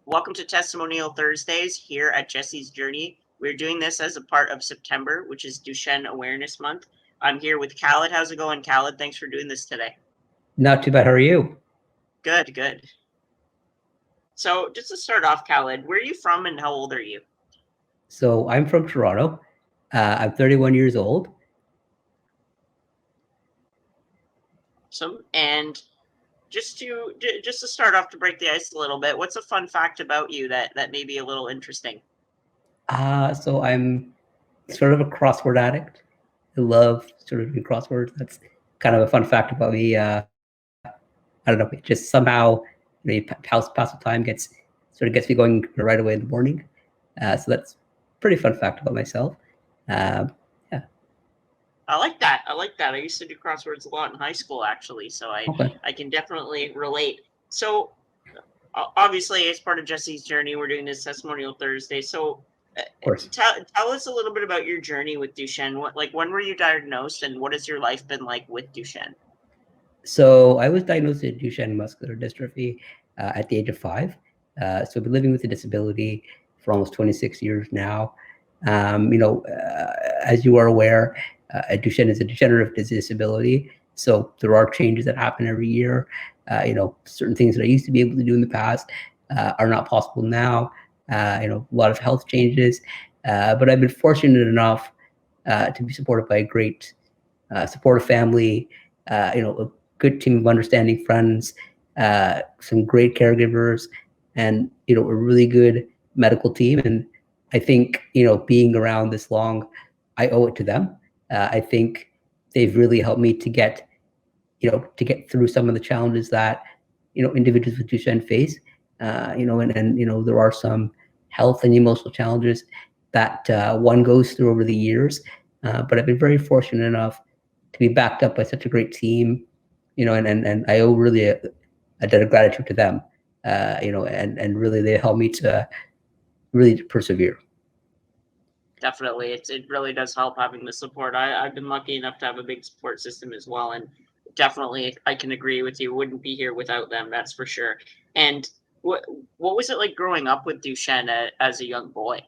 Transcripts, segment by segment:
Welcome to Testimonial Thursdays here at Jesse's Journey. We're doing this as a part of September, which is Duchenne Awareness Month. I'm here with Khalid. How's it going, Khalid? Thanks for doing this today. Not too bad. How are you? Good, good. So just to start off, Khalid, where are you from and how old are you? So I'm from Toronto. I'm 31 years old. Awesome. And just to start off, to break the ice a little bit, what's a fun fact about you that may be a little interesting? So I'm sort of a crossword addict. I love sort of doing crosswords. That's kind of a fun fact about me. I don't know, it just somehow pass the time gets me going right away in the morning. So that's a pretty fun fact about myself. Yeah. I like that. I used to do crosswords a lot in high school, actually, so I can definitely relate. So obviously, as part of Jesse's journey, we're doing this Testimonial Thursday. So tell us a little bit about your journey with Duchenne. When were you diagnosed, and what has your life been like with Duchenne? So I was diagnosed with Duchenne muscular dystrophy at the age of 5. So I've been living with a disability for almost 26 years now. As you are aware, Duchenne is a degenerative disability. So there are changes that happen every year. Certain things that I used to be able to do in the past are not possible now. A lot of health changes. But I've been fortunate enough to be supported by a great supportive family, a good team of understanding friends, some great caregivers, and a really good medical team. And I think being around this long, I owe it to them. I think they've really helped me to get through some of the challenges that individuals with Duchenne face. And there are some health and emotional challenges that one goes through over the years. But I've been very fortunate enough to be backed up by such a great team, and I owe really a debt of gratitude to them, and really they helped me to really persevere. Definitely, it really does help having the support. I've been lucky enough to have a big support system as well, and definitely I can agree with you. Wouldn't be here without them, that's for sure. And what was it like growing up with Duchenne as a young boy?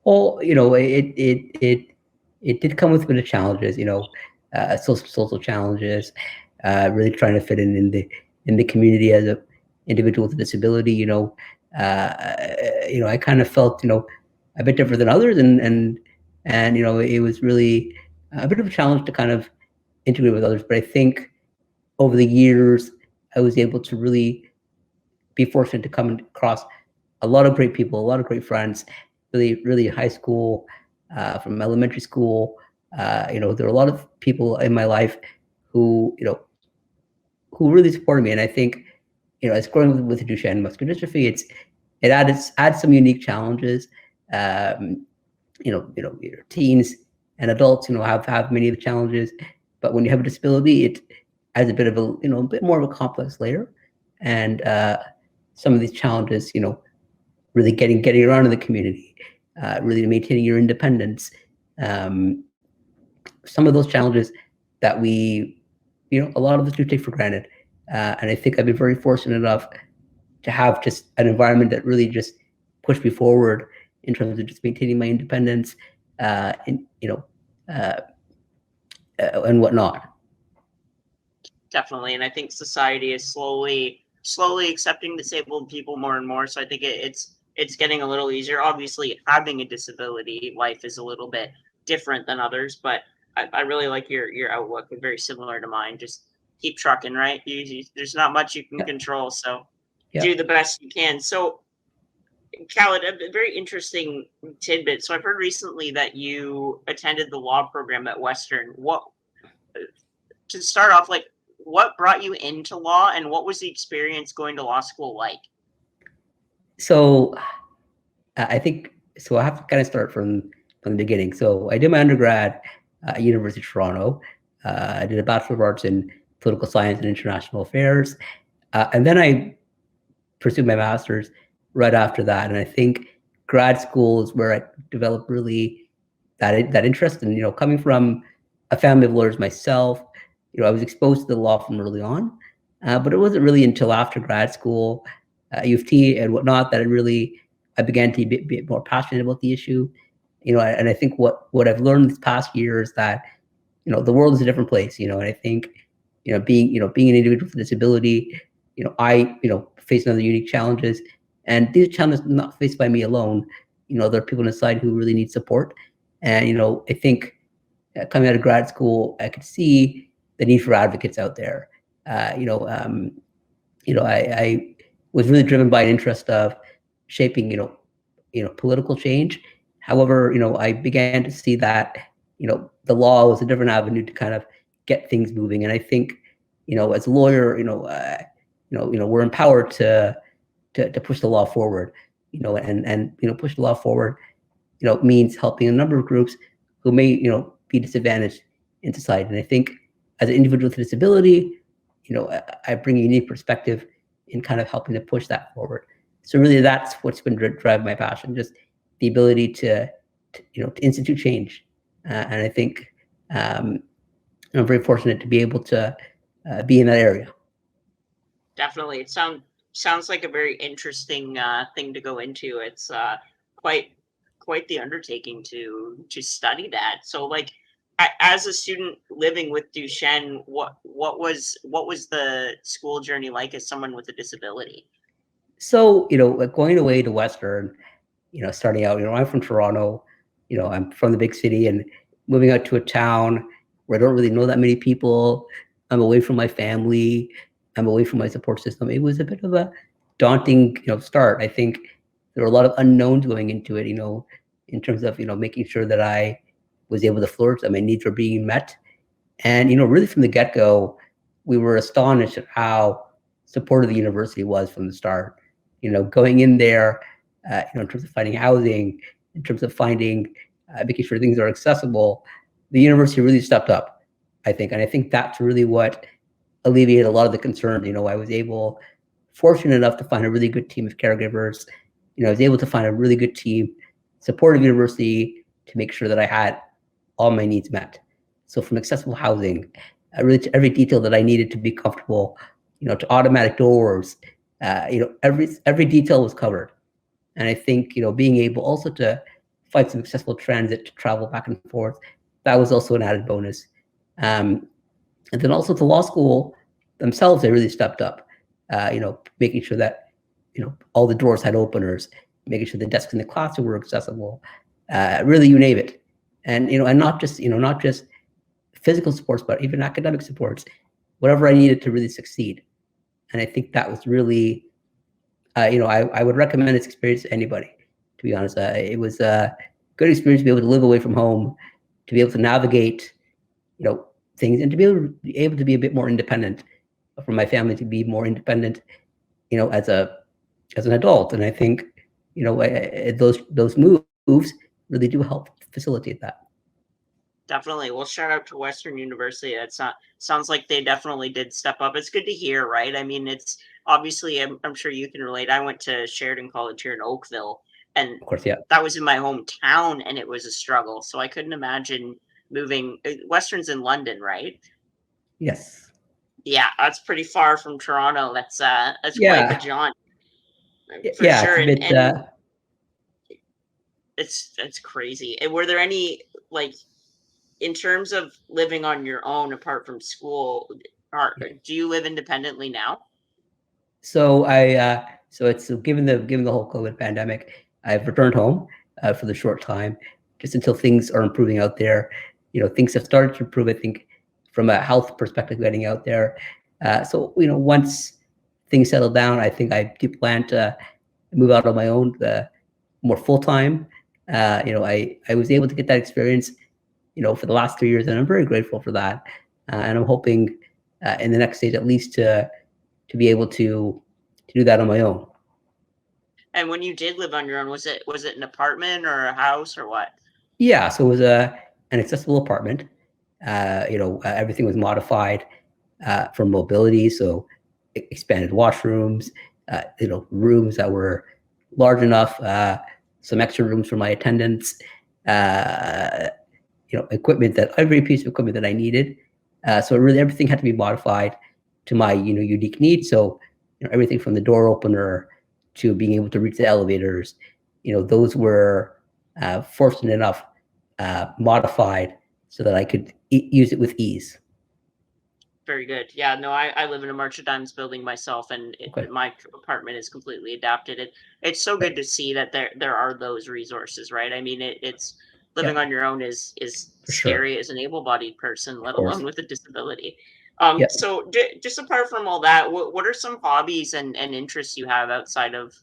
Well, it did come with a bit of challenges, social challenges, really trying to fit in the community as a individual with a disability. I kind of felt a bit different than others, and it was really a bit of a challenge to kind of integrate with others. But I think over the years, I was able to really be fortunate to come across a lot of great people, a lot of great friends, really high school, from elementary school. There are a lot of people in my life who really supported me. And I think, as growing with Duchenne muscular dystrophy, it adds some unique challenges. Your teens and adults, have many of the challenges, but when you have a disability, it adds a bit of a bit more of a complex layer. And some of these challenges, really getting around in the community, really maintaining your independence. Some of those challenges that we, a lot of us do take for granted. And I think I've been very fortunate enough to have just an environment that really just pushed me forward in terms of just maintaining my independence, and whatnot. Definitely, and I think society is slowly accepting disabled people more and more. So I think it's getting a little easier. Obviously, having a disability life is a little bit different than others, but I really like your outlook. Very similar to mine. Just keep trucking, right? There's not much you can control, so do the best you can. So, Khalid, a very interesting tidbit. So I've heard recently that you attended the law program at Western. To start off, what brought you into law, and what was the experience going to law school like? So I think I have to kind of start from the beginning. So I did my undergrad at University of Toronto. I did a Bachelor of Arts in Political Science and International Affairs, and then I pursued my master's right after that. And I think grad school is where I developed really that interest. And coming from a family of lawyers myself, I was exposed to the law from early on, but it wasn't really until after grad school U of T and whatnot, that I began to be more passionate about the issue. And I think what I've learned this past year is that, the world is a different place, and I think, being an individual with a disability, I, face another unique challenges, and these challenges are not faced by me alone. There are people inside who really need support. And, I think coming out of grad school, I could see the need for advocates out there. I was really driven by an interest of shaping, political change. However, I began to see that, the law was a different avenue to kind of get things moving. And I think, as a lawyer, we're empowered to push the law forward, and push the law forward, means helping a number of groups who may, be disadvantaged in society. And I think as an individual with a disability, I bring a unique perspective in kind of helping to push that forward. So really, that's what's been driving my passion, just the ability to institute change. And I think I'm very fortunate to be able to be in that area. Definitely, it sounds like a very interesting thing to go into. It's quite the undertaking to study that. So, like, as a student living with Duchenne, what was the school journey like as someone with a disability? So, going away to Western, starting out, I'm from Toronto, I'm from the big city, and moving out to a town where I don't really know that many people. I'm away from my family. I'm away from my support system. It was a bit of a daunting, start. I think there were a lot of unknowns going into it, in terms of, making sure that I was able to flourish, that my needs were being met. And, really from the get-go, we were astonished at how supportive the university was from the start. Going in there, in terms of finding housing, in terms of making sure things are accessible, the university really stepped up, I think. And I think that's really what alleviated a lot of the concerns. I was fortunate enough to find a really good team of caregivers. I was able to find a really good team, supportive university, to make sure that I had all my needs met. So from accessible housing, really to every detail that I needed to be comfortable, to automatic doors, every detail was covered. And I think, being able also to find some accessible transit to travel back and forth, that was also an added bonus. And then also the law school themselves, they really stepped up, making sure that, all the doors had openers, making sure the desks in the classroom were accessible, really, you name it. And, and not just physical supports, but even academic supports, whatever I needed to really succeed. And I think that was really, I would recommend this experience to anybody, to be honest. It was a good experience to be able to live away from home, to be able to navigate, things, and to be able to be a bit more independent from my family, to be more independent, as an adult. And I think, those moves really do help facilitate that. Definitely. Well, shout out to Western University. Sounds like they definitely did step up. It's good to hear, right? I mean, it's obviously, I'm sure you can relate. I went to Sheridan College here in Oakville, and Of course, yeah. that was in my hometown, and it was a struggle. So I couldn't imagine moving. Western's in London, right? Yes. Yeah, that's pretty far from Toronto. That's quite the Yeah. jaunt, for Yeah. sure. It's a bit, And it's crazy. And were there any, like, in terms of living on your own apart from school, do you live independently now? so it's given the whole COVID pandemic, I've returned home for the short time, just until things are improving out there. Things have started to improve, I think, from a health perspective, getting out there. So once things settle down, I think I do plan to move out on my own, more full time. I was able to get that experience, for the last 3 years, and I'm very grateful for that. And I'm hoping in the next stage, at least, to be able to do that on my own. And when you did live on your own, was it an apartment or a house or what? Yeah, so it was an accessible apartment. Everything was modified for mobility, so expanded washrooms, rooms that were large enough, some extra rooms for my attendants, every piece of equipment that I needed. So really everything had to be modified to my, unique needs. So, everything from the door opener, to being able to reach the elevators, those were fortunate enough modified so that I could use it with ease. Very good. Yeah, no, I live in a March of Dimes building myself, and my apartment is completely adapted. It's so good to see that there are those resources, right? I mean, it's living on your own is scary as an able-bodied person, let alone with a disability. So just apart from all that, what are some hobbies and interests you have outside of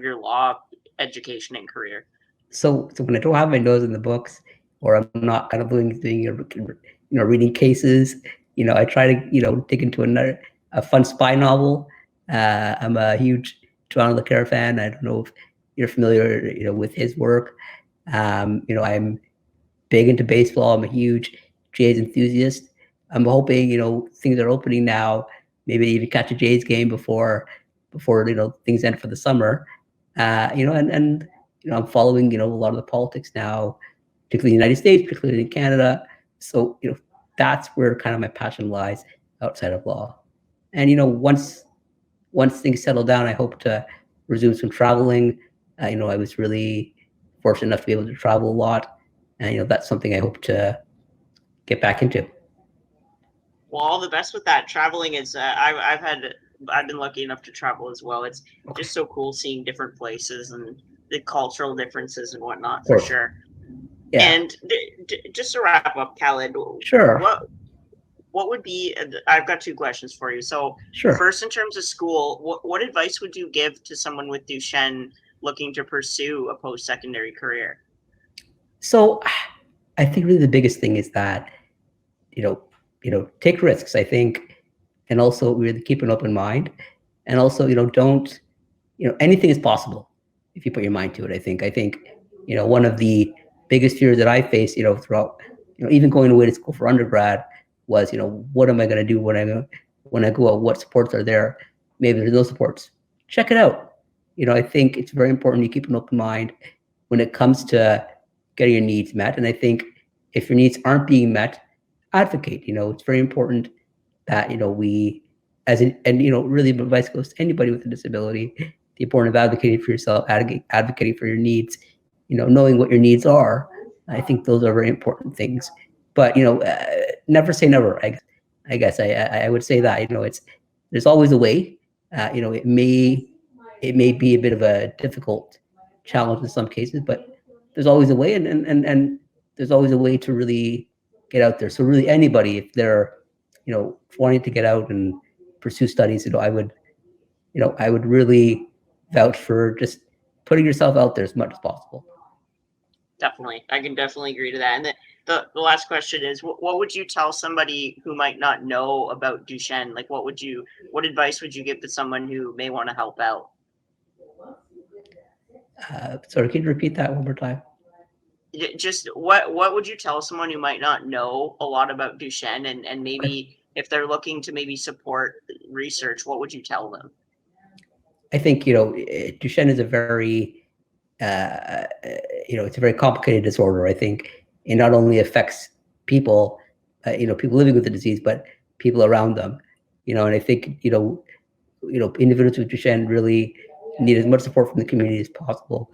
your law education and career? So when I don't have my nose in the books, or I'm not kind of doing reading cases, I try to dig into a fun spy novel. I'm a huge Toronto Le Carre fan. I don't know if you're familiar, with his work. I'm big into baseball. I'm a huge Jays enthusiast. I'm hoping, things are opening now. Maybe even catch a Jays game before things end for the summer. And I'm following, a lot of the politics now, particularly in the United States, particularly in Canada. So, that's where kind of my passion lies outside of law. And, once things settle down, I hope to resume some traveling. I was really fortunate enough to be able to travel a lot. And, that's something I hope to get back into. Well, all the best with that. Traveling is, I've been lucky enough to travel as well. It's just so cool seeing different places and the cultural differences and whatnot, for sure. Yeah. And just to wrap up, Khalid, sure. What would be? I've got two questions for you. So, first, in terms of school, what advice would you give to someone with Duchenne looking to pursue a post-secondary career? So, I think really the biggest thing is that, take risks, I think, and also really keep an open mind, and also, don't, anything is possible if you put your mind to it. I think, one of the biggest fears that I faced, throughout, even going away to school for undergrad was, what am I going to do when I go out? What supports are there? Maybe there's no supports. Check it out. I think it's very important you keep an open mind when it comes to getting your needs met. And I think if your needs aren't being met, advocate. It's very important that, we, really advice goes to anybody with a disability, the importance of advocating for yourself, advocating for your needs, knowing what your needs are. I think those are very important things. But, never say never, I guess I would say that, there's always a way. It may be a bit of a difficult challenge in some cases, but there's always a way, and there's always a way to really get out there. So really anybody, if they're, wanting to get out and pursue studies, I would really vouch for just putting yourself out there as much as possible. Definitely. I can definitely agree to that. And the last question is, what would you tell somebody who might not know about Duchenne? Like, what advice would you give to someone who may want to help out? Sorry, can you repeat that one more time? Just what would you tell someone who might not know a lot about Duchenne, and maybe if they're looking to maybe support research, what would you tell them? I think, Duchenne is a very, it's a very complicated disorder. I think it not only affects people, people living with the disease, but people around them, and I think, individuals with Duchenne really need as much support from the community as possible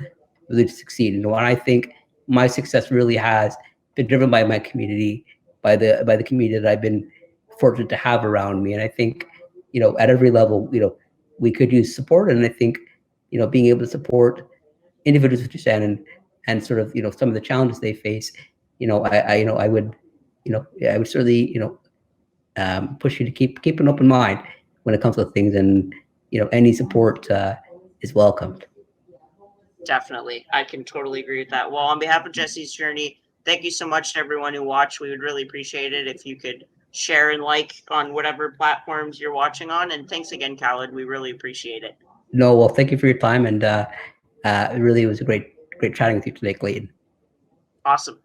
really to succeed. And I think my success really has been driven by my community, by the community that I've been fortunate to have around me. And I think, at every level, we could use support. And I think, being able to support individuals with Duchenne and sort of, some of the challenges they face, I would certainly, push you to keep an open mind when it comes to things, and, any support is welcomed. Definitely. I can totally agree with that. Well, on behalf of Jesse's Journey, thank you so much to everyone who watched. We would really appreciate it if you could share and like on whatever platforms you're watching on. And thanks again, Khalid. We really appreciate it. No, well, thank you for your time. And it really was a great chatting with you today, Clayton. Awesome.